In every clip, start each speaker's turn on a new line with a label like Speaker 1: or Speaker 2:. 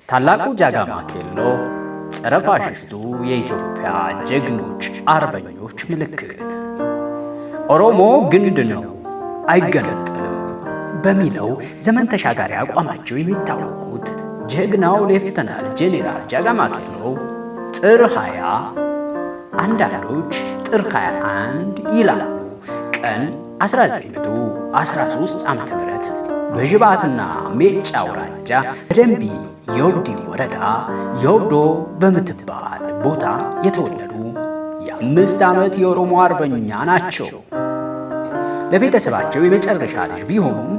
Speaker 1: ታላቁ ጃጋማ ኬሎ ጸረ ፋሽስቱ የኢትዮጵያ ጀግኖች አርበኞች ምልክት። ኦሮሞ ግንድ ነው አይገነጠልም በሚለው ዘመን ተሻጋሪ አቋማቸው የሚታወቁት ጀግናው ሌፍተናል ጄኔራል ጃጋማ ኬሎ ጥር 20 አንዳንዶች ጥር 21 ይላሉ ቀን 1913 ዓ.ም በጅባትና ሜጫ አውራጃ በደንቢ የወርዲ ወረዳ የወርዶ በምትባል ቦታ የተወለዱ የ5 ዓመት የኦሮሞ አርበኛ ናቸው። ለቤተሰባቸው የመጨረሻ ልጅ ቢሆኑም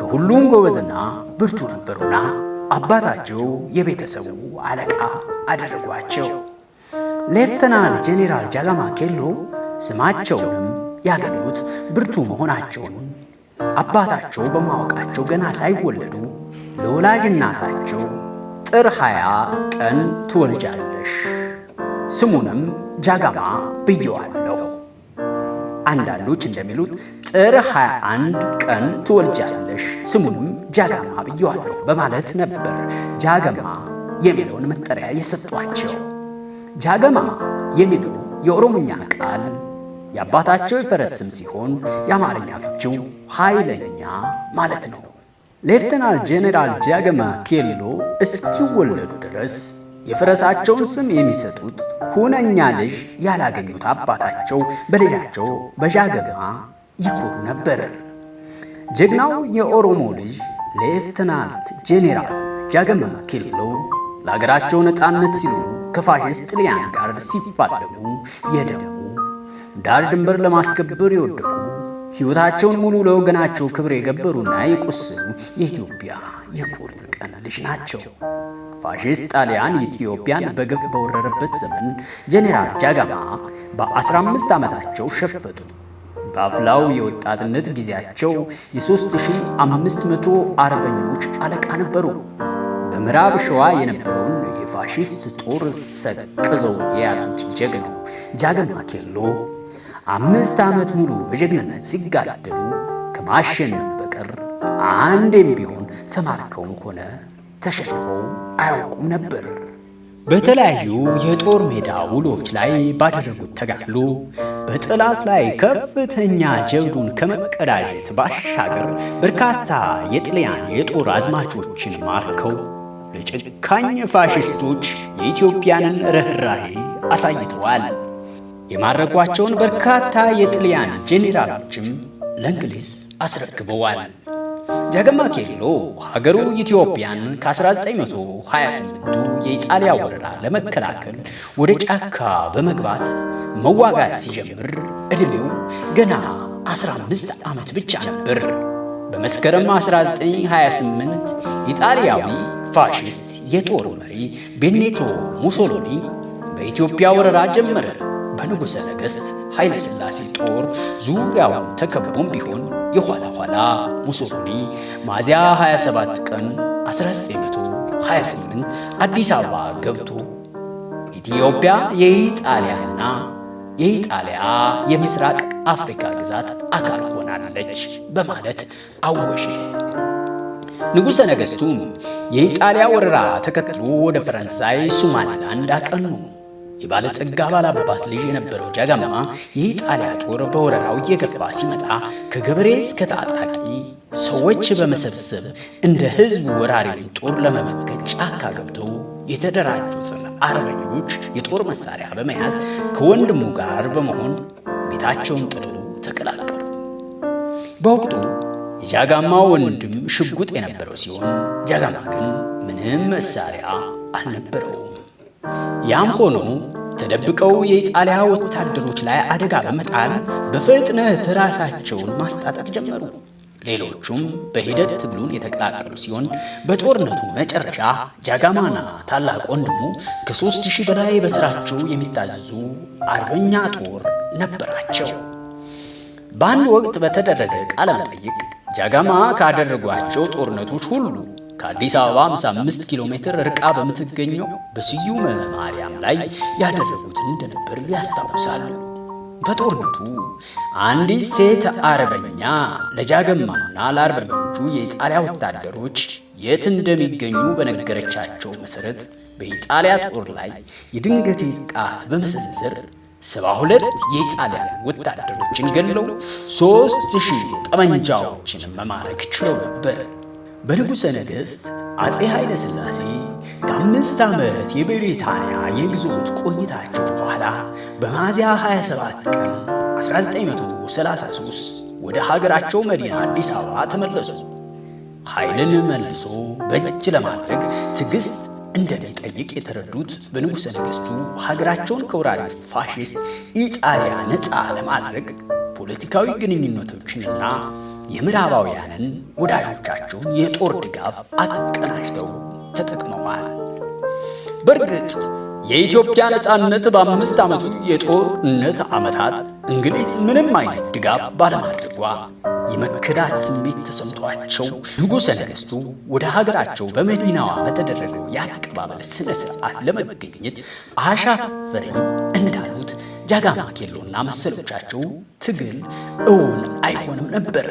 Speaker 1: ከሁሉም ጎበዝና ብርቱ ነበሩና አባታቸው የቤተሰቡ አለቃ አደረጓቸው። ሌፍተናል ጄኔራል ጃጋማ ኬሎ ስማቸውንም ያገኙት ብርቱ መሆናቸውን አባታቸው በማወቃቸው ገና ሳይወለዱ ለወላጅ እናታቸው ጥር 20 ቀን ትወልጃለሽ ስሙንም ጃጋማ ብየዋለሁ፣ አንዳንዶች እንደሚሉት ጥር 21 ቀን ትወልጃለሽ ስሙንም ጃጋማ ብየዋለሁ በማለት ነበር ጃጋማ የሚለውን መጠሪያ የሰጧቸው። ጃጋማ የሚለው የኦሮምኛ ቃል የአባታቸው የፈረስ ስም ሲሆን የአማርኛ ፍቺው ኃይለኛ ማለት ነው። ሌፍተናል ጄኔራል ጃጋማ ኬሎ እስኪወለዱ ድረስ የፈረሳቸውን ስም የሚሰጡት ሁነኛ ልጅ ያላገኙት አባታቸው በልጃቸው በጃጋማ ይኮሩ ነበር። ጀግናው የኦሮሞ ልጅ ሌፍተናንት ጄኔራል ጃጋማ ኬሎ ለሀገራቸው ነፃነት ሲሉ ከፋሽስት ጣሊያን ጋር ሲፋለሙ የደሙ ዳር ድንበር ለማስከበር የወደቁ ሕይወታቸውን ሙሉ ለወገናቸው ክብር የገበሩና የቆሰሉ የኢትዮጵያ የቁርጥ ቀን ልጅ ናቸው። ፋሽስት ጣሊያን ኢትዮጵያን በግፍ በወረረበት ዘመን ጄኔራል ጃጋማ በ15 ዓመታቸው ሸፈቱ። በአፍላው የወጣትነት ጊዜያቸው የ3500 አርበኞች አለቃ ነበሩ። በምዕራብ ሸዋ የነበረውን የፋሽስት ጦር ሰቅዘው የያዙት ጀግናው ጃጋማ ኬሎ 5 ዓመት ሙሉ በጀግንነት ሲጋደሉ ከማሸነፍ በቀር አንዴም ቢሆን ተማርከውም ሆነ ተሸንፈው አያውቁም ነበር። በተለያዩ የጦር ሜዳ ውሎች ላይ ባደረጉት ተጋድሎ በጠላት ላይ ከፍተኛ ጀብዱን ከመቀዳጀት ባሻገር በርካታ የጣሊያን የጦር አዝማቾችን ማርከው ለጨካኝ ፋሽስቶች የኢትዮጵያንን ርኅራኄ አሳይተዋል። የማረኳቸውን በርካታ የጣሊያን ጄኔራሎችም ለእንግሊዝ አስረክበዋል። ጃጋማ ኬሎ ሀገሩ ኢትዮጵያን ከ1928ቱ የኢጣሊያ ወረራ ለመከላከል ወደ ጫካ በመግባት መዋጋት ሲጀምር ዕድሜው ገና 15 ዓመት ብቻ ነበር። በመስከረም 1928 ኢጣሊያዊ ፋሽስት የጦር መሪ ቤኔቶ ሙሶሎኒ በኢትዮጵያ ወረራ ጀመረ። በንጉሠ ነገሥት ኃይለ ሥላሴ ጦር ዙሪያውን ተከቦም ቢሆን የኋላ ኋላ ሙሶሎኒ ሚያዝያ 27 ቀን 1928 አዲስ አበባ ገብቶ ኢትዮጵያ የኢጣሊያና የኢጣሊያ የምስራቅ አፍሪካ ግዛት አካል ሆናለች በማለት አወጀ። ንጉሠ ነገሥቱም የኢጣሊያ ወረራ ተከትሎ ወደ ፈረንሳይ ሶማሊላንድ አቀኑ። የባለጸጋ ባላባት ልጅ የነበረው ጃጋማ የኢጣሊያ ጦር በወረራው እየገፋ ሲመጣ ከገበሬ እስከ ታጣቂ ሰዎች በመሰብሰብ እንደ ሕዝብ ወራሪውን ጦር ለመመከት ጫካ ገብተው የተደራጁትን አርበኞች የጦር መሳሪያ በመያዝ ከወንድሙ ጋር በመሆን ቤታቸውን ጥለው ተቀላቀሉ። በወቅቱ የጃጋማ ወንድም ሽጉጥ የነበረው ሲሆን ጃጋማ ግን ምንም መሳሪያ አልነበረውም። ያም ሆኖ ተደብቀው የኢጣሊያ ወታደሮች ላይ አደጋ በመጣል በፍጥነት ራሳቸውን ማስታጠቅ ጀመሩ። ሌሎቹም በሂደት ትግሉን የተቀላቀሉ ሲሆን በጦርነቱ መጨረሻ ጃጋማና ታላቅ ወንድሙ ከ3000 በላይ በስራቸው የሚታዘዙ አርበኛ ጦር ነበራቸው። በአንድ ወቅት በተደረገ ቃለ መጠይቅ ጃጋማ ካደረጓቸው ጦርነቶች ሁሉ ከአዲስ አበባ 55 ኪሎ ሜትር ርቃ በምትገኘው በስዩመ ማርያም ላይ ያደረጉትን እንደነበር ያስታውሳሉ። በጦርነቱ አንዲት ሴት አርበኛ ለጃገማና ለአርበኞቹ የኢጣሊያ ወታደሮች የት እንደሚገኙ በነገረቻቸው መሠረት በኢጣሊያ ጦር ላይ የድንገቴ ጥቃት በመሰንዘር 72 የኢጣሊያን ወታደሮችን ገለው 3000 ጠመንጃዎችን መማረክ ችለው ነበር። በንጉሠ ነገሥት አፄ ኃይለ ሥላሴ ከ5 ዓመት የብሪታንያ የግዞት ቆይታቸው በኋላ በሚያዝያ 27 ቀን 1933 ወደ ሀገራቸው መዲና አዲስ አበባ ተመለሱ። ኃይልን መልሶ በእጅ ለማድረግ ትዕግሥት እንደሚጠይቅ የተረዱት በንጉሠ ነገሥቱ ሀገራቸውን ከወራሪ ፋሽስት ኢጣሊያ ነፃ ለማድረግ ፖለቲካዊ ግንኙነቶችንና የምዕራባውያንን ወዳጆቻቸውን የጦር ድጋፍ አቀናጅተው ተጠቅመዋል። በእርግጥ የኢትዮጵያ ነፃነት በ5 ዓመቱ የጦርነት ዓመታት እንግሊዝ ምንም አይነት ድጋፍ ባለማድረጓ የመከዳት ስሜት ተሰምቷቸው ንጉሠ ነገሥቱ ወደ ሀገራቸው በመዲናዋ በተደረገው የአቀባበል ሥነ ሥርዓት ለመገኘት አሻፈረኝ እንዳሉት ጃጋማ ኬሎና መሰሎቻቸው ትግል እውን አይሆንም ነበር።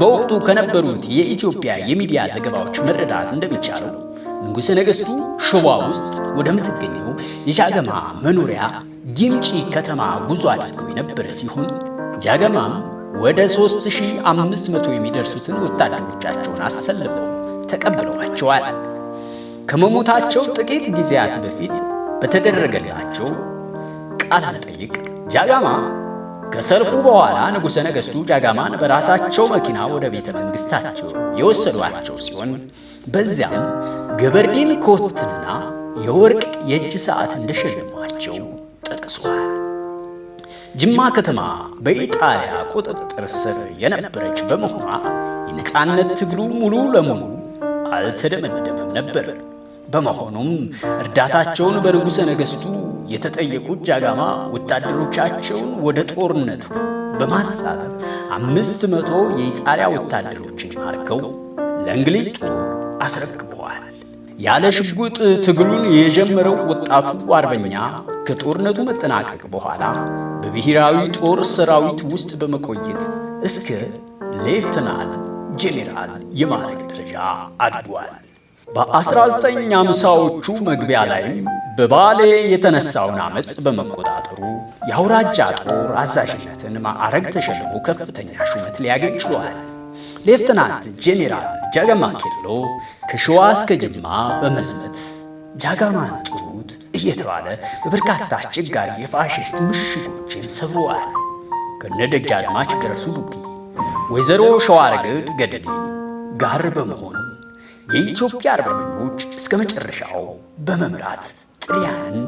Speaker 1: በወቅቱ ከነበሩት የኢትዮጵያ የሚዲያ ዘገባዎች መረዳት እንደሚቻለው ንጉሠ ነገሥቱ ሸዋ ውስጥ ወደምትገኘው የጃገማ መኖሪያ ጊምጪ ከተማ ጉዞ አድርገው የነበረ ሲሆን ጃገማም ወደ 3500 የሚደርሱትን ወታደሮቻቸውን አሰልፈው ተቀብለዋቸዋል። ከመሞታቸው ጥቂት ጊዜያት በፊት በተደረገላቸው ቃለ መጠይቅ ጃጋማ ከሰልፉ በኋላ ንጉሠ ነገሥቱ ጃጋማን በራሳቸው መኪና ወደ ቤተ መንግሥታቸው የወሰዷቸው ሲሆን በዚያም ገበርዲን ኮትና የወርቅ የእጅ ሰዓት እንደሸለሟቸው ጠቅሷል። ጅማ ከተማ በኢጣሊያ ቁጥጥር ስር የነበረች በመሆኗ የነፃነት ትግሉ ሙሉ ለሙሉ አልተደመደመም ነበር። በመሆኑም እርዳታቸውን በንጉሠ ነገሥቱ የተጠየቁት ጃጋማ ወታደሮቻቸውን ወደ ጦርነቱ በማሳተፍ 500 የኢጣሊያ ወታደሮችን ማርከው ለእንግሊዝ ጦር አስረክበዋል። ያለ ሽጉጥ ትግሉን የጀመረው ወጣቱ አርበኛ ከጦርነቱ መጠናቀቅ በኋላ በብሔራዊ ጦር ሰራዊት ውስጥ በመቆየት እስከ ሌፍተናል ጄኔራል የማዕረግ ደረጃ አድጓል። በ1950ዎቹ መግቢያ ላይም በባሌ የተነሳውን ዓመፅ በመቆጣጠሩ የአውራጃ ጦር አዛዥነትን ማዕረግ ተሸልሞ ከፍተኛ ሹመት ሊያገኝ ችሏል። ሌፍተናንት ጄኔራል ጃጋማ ኬሎ ከሸዋ እስከ ጅማ በመዝመት ጃጋማን ጥሩት እየተባለ በበርካታ አስቸጋሪ የፋሽስት ምሽጎችን ሰብረዋል። ከነደጃዝማች ገረሱ ዱኪ፣ ወይዘሮ ሸዋረገድ ገደሌ ጋር በመሆን የኢትዮጵያ አርበኞች እስከ መጨረሻው በመምራት ጣሊያንን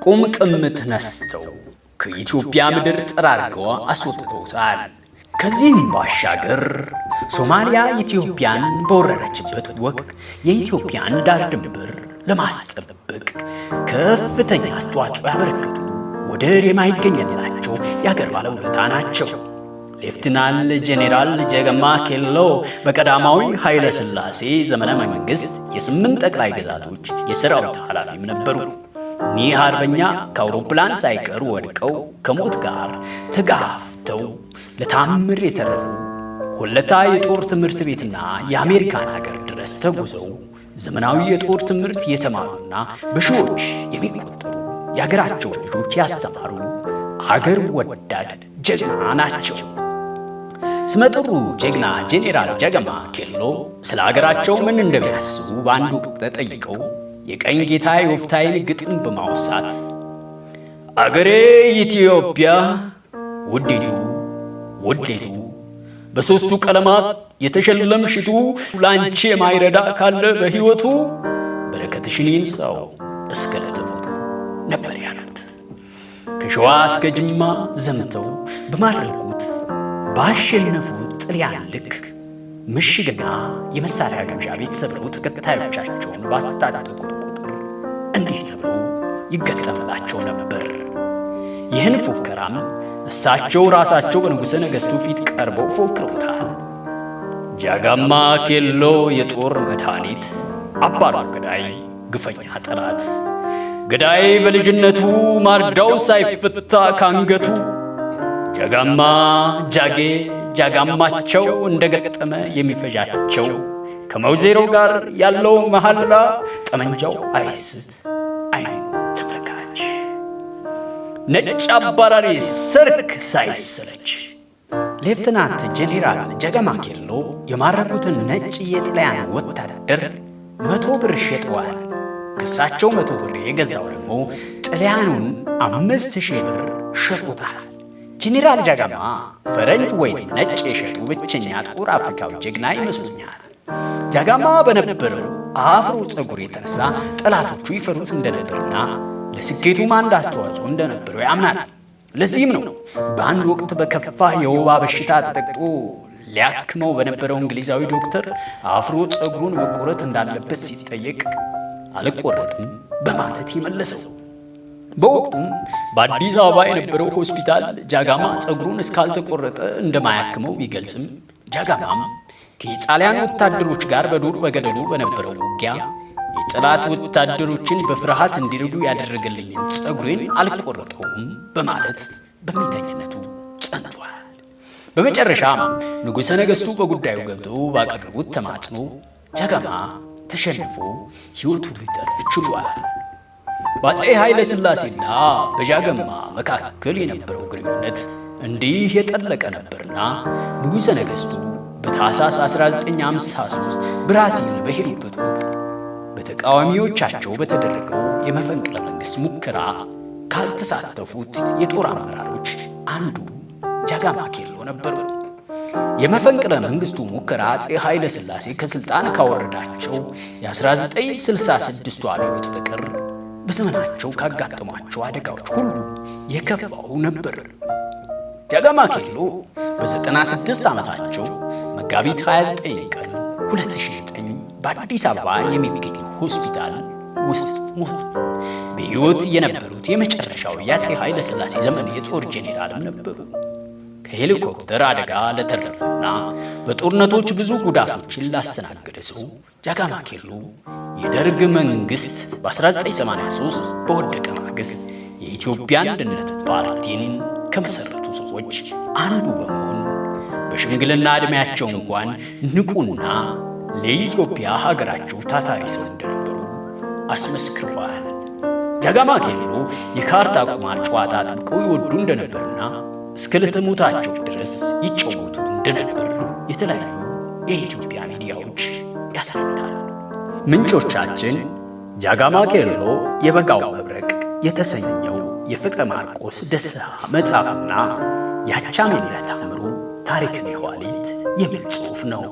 Speaker 1: ቁም ቅምት ነስተው ከኢትዮጵያ ምድር ጠራርገው አስወጥተውታል። ከዚህም ባሻገር ሶማሊያ ኢትዮጵያን በወረረችበት ወቅት የኢትዮጵያን ዳር ድንበር ለማስጠበቅ ከፍተኛ አስተዋጽኦ ያበረከቱ ወደር የማይገኝላቸው የአገር ባለውለታ ናቸው። ሌፍትናንት ጄኔራል ጃጋማ ኬሎ በቀዳማዊ ኃይለ ሥላሴ ዘመነ መንግሥት የ8 ጠቅላይ ግዛቶች የሰራዊት ኃላፊም ነበሩ። እኒህ አርበኛ ከአውሮፕላን ሳይቀሩ ወድቀው ከሞት ጋር ተጋፍተው ለታምር የተረፉ ሁለታ የጦር ትምህርት ቤትና የአሜሪካን ሀገር ድረስ ተጉዘው ዘመናዊ የጦር ትምህርት የተማሩና በሺዎች የሚቆጠሩ የአገራቸውን ልጆች ያስተማሩ አገር ወዳድ ጀግና ናቸው። ስመጥሩ ጀግና ጄኔራል ጃጋማ ኬሎ ስለ አገራቸው ምን እንደሚያስቡ በአንድ ወቅት ተጠይቀው የቀኝ ጌታ ዮፍታሔን ግጥም በማውሳት አገሬ ኢትዮጵያ ውዲቱ ውዴቱ በሦስቱ ቀለማት የተሸለምሽቱ ላንቺ የማይረዳ ካለ በሕይወቱ በረከትሽን ይንሳው እስከ ለተሞቱ ነበር ያሉት። ከሸዋ እስከ ጅማ ዘምተው በማረኩት ባሸነፉት ጣሊያን ልክ ምሽግና የመሳሪያ ግምጃ ቤት ሰብረው ተከታዮቻቸውን ባስታጠቁት ቁጥር እንዲህ ተብሎ ይገጠምላቸው ነበር። ይህን ፉከራም እሳቸው ራሳቸው በንጉሠ ነገሥቱ ፊት ቀርበው ፎክረውታል። ጃጋማ ኬሎ የጦር መድኃኒት፣ አባሯ ገዳይ ግፈኛ ጠላት፣ ገዳይ በልጅነቱ ማርዳው ሳይፈታ ካንገቱ፣ ጃጋማ ጃጌ ጃጋማቸው እንደገጠመ የሚፈጃቸው ከመውዜሮ ጋር ያለው መሐላ ጠመንጃው አይስት አይኑ ተመልካች ነጭ አባራሪ ሰርክ ሳይሰለች ሌፍትናንት ጄኔራል ጃጋማ ኬሎ የማረኩትን ነጭ የጣሊያን ወታደር 100 ብር ሸጠዋል። ከሳቸው 100 ብር የገዛው ደግሞ ጣሊያኑን 5000 ብር ሸጦታል። ጄኔራል ጃጋማ ፈረንጅ ወይ ነጭ የሸጡ ብቸኛ ጥቁር አፍሪካዊ ጀግና ይመስሉኛል። ጃጋማ በነበረው አፍሮ ፀጉር የተነሳ ጠላቶቹ ይፈሩት እንደነበርና ለስኬቱም አንድ አስተዋጽኦ እንደነበረው ያምናል። ለዚህም ነው በአንድ ወቅት በከፋ የወባ በሽታ ተጠቅጦ ሊያክመው በነበረው እንግሊዛዊ ዶክተር አፍሮ ፀጉሩን መቆረጥ እንዳለበት ሲጠየቅ አልቆረጥም በማለት ይመለሰው። በወቅቱም በአዲስ አበባ የነበረው ሆስፒታል ጃጋማ ፀጉሩን እስካልተቆረጠ እንደማያክመው ቢገልጽም ጃጋማም ከኢጣሊያን ወታደሮች ጋር በዱር በገደሉ በነበረው ውጊያ የጠላት ወታደሮችን በፍርሃት እንዲረዱ ያደረገልኝን ፀጉሬን አልቆረጠውም በማለት በሚተኝነቱ ጸንቷል። በመጨረሻም ንጉሠ ነገሥቱ በጉዳዩ ገብቶ ባቀረቡት ተማጽኖ ጃጋማ ተሸንፎ ሕይወቱ ሊተርፍ ችሏል። በአፄ ኃይለ ሥላሴና በጃጋማ መካከል የነበረው ግንኙነት እንዲህ የጠለቀ ነበርና ንጉሠ ነገሥቱ በታኅሳስ 1953 ብራዚል በሄዱበት ወቅት በተቃዋሚዎቻቸው በተደረገው የመፈንቅለ መንግሥት ሙከራ ካልተሳተፉት የጦር አመራሮች አንዱ ጃጋማ ኬሎ ነበሩ። የመፈንቅለ መንግሥቱ ሙከራ አፄ ኃይለ ሥላሴ ከሥልጣን ካወረዳቸው የ1966 አብዮት በቀር በዘመናቸው ካጋጠሟቸው አደጋዎች ሁሉ የከፋው ነበር። ጃጋማ ኬሎ በ96 ዓመታቸው መጋቢት 29 ቀን 2009 በአዲስ አበባ የሚገኝ ሆስፒታል ውስጥ ሞቱ። በሕይወት የነበሩት የመጨረሻው የአፄ ኃይለ ሥላሴ ዘመን የጦር ጄኔራልም ነበሩ። ከሄሊኮፕተር አደጋ ለተረፈና በጦርነቶች ብዙ ጉዳቶችን ላስተናገደ ሰው ጃጋማ ኬሎ የደርግ መንግሥት በ1983 በወደቀ ማግስት የኢትዮጵያ አንድነት ፓርቲን ከመሠረቱ ሰዎች አንዱ በመሆን በሽምግልና ዕድሜያቸው እንኳን ንቁና ለኢትዮጵያ ሀገራቸው ታታሪ ሰው እንደነበሩ አስመስክረዋል። ጃጋማ ኬሎ የካርታ ቁማር ጨዋታ አጥብቀው ይወዱ እንደነበርና እስከ ዕለተ ሞታቸው ድረስ ይጫወቱ እንደነበር የተለያዩ የኢትዮጵያ ሚዲያዎች ያሳያሉ። ምንጮቻችን ጃጋማ ኬሎ የበጋው መብረቅ የተሰኘው የፍቅረ ማርቆስ ደስታ መጽሐፍና የአቻምየለህ ታምሩ ታሪክን የኋሊት የሚል ጽሑፍ ነው።